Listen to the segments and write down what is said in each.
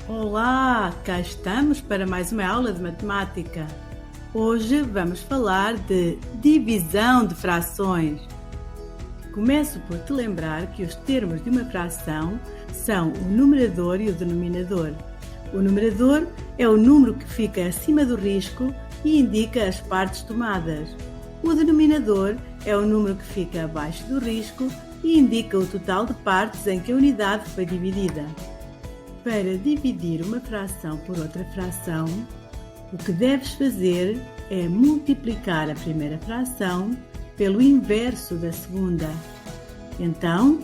Olá, cá estamos para mais uma aula de matemática. Hoje vamos falar de divisão de frações. Começo por te lembrar que os termos de uma fração são o numerador e o denominador. O numerador é o número que fica acima do risco e indica as partes tomadas. O denominador é o número que fica abaixo do risco e indica o total de partes em que a unidade foi dividida. Para dividir uma fração por outra fração, o que deves fazer é multiplicar a primeira fração pelo inverso da segunda. Então,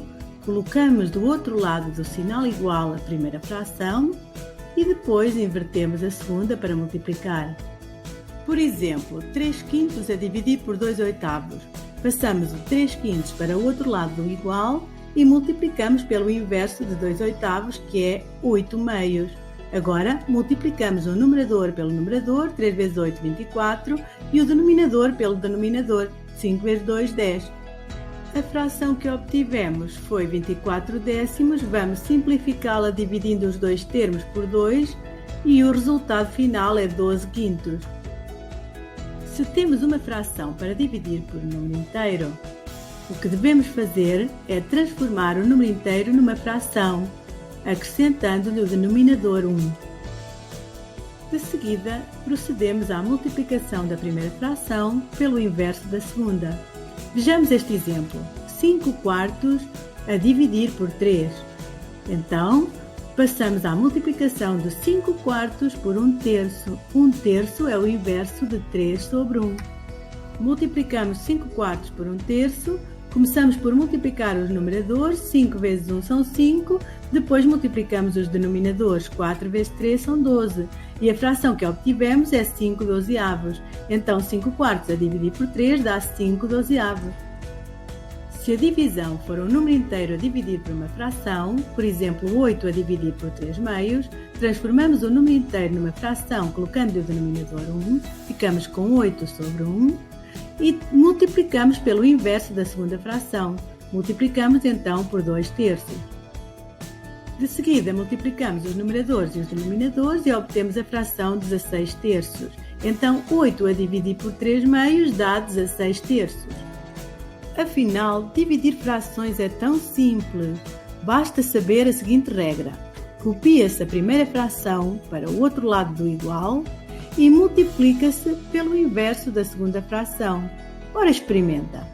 colocamos do outro lado do sinal igual a primeira fração e depois invertemos a segunda para multiplicar. Por exemplo, 3/5 a dividir por 2/8. Passamos o 3/5 para o outro lado do igual e multiplicamos pelo inverso de 2/8, que é 8/2. Agora, multiplicamos o numerador pelo numerador, 3 vezes 8, 24, e o denominador pelo denominador, 5 vezes 2, 10. A fração que obtivemos foi 24 décimos, vamos simplificá-la dividindo os dois termos por 2 e o resultado final é 12/5. Se temos uma fração para dividir por um número inteiro, o que devemos fazer é transformar o número inteiro numa fração, acrescentando-lhe o denominador 1. De seguida, procedemos à multiplicação da primeira fração pelo inverso da segunda. Vejamos este exemplo: 5/4 a dividir por 3. Então, passamos à multiplicação de 5/4 por 1/3. 1/3 é o inverso de 3 sobre 1. Multiplicamos 5/4 por 1/3. Começamos por multiplicar os numeradores, 5 vezes 1 são 5, depois multiplicamos os denominadores, 4 vezes 3 são 12, e a fração que obtivemos é 5/12. Então 5/4 a dividir por 3 dá 5/12. Se a divisão for um número inteiro a dividir por uma fração, por exemplo 8 a dividir por 3/2, transformamos o número inteiro numa fração colocando o denominador 1, ficamos com 8 sobre 1, e multiplicamos pelo inverso da segunda fração. Multiplicamos então por 2/3. De seguida, multiplicamos os numeradores e os denominadores e obtemos a fração 16/3. Então, 8 a dividir por 3/2 dá 16/3. Afinal, dividir frações é tão simples. Basta saber a seguinte regra: copia-se a primeira fração para o outro lado do igual e multiplica-se pelo inverso da segunda fração. Ora, experimenta!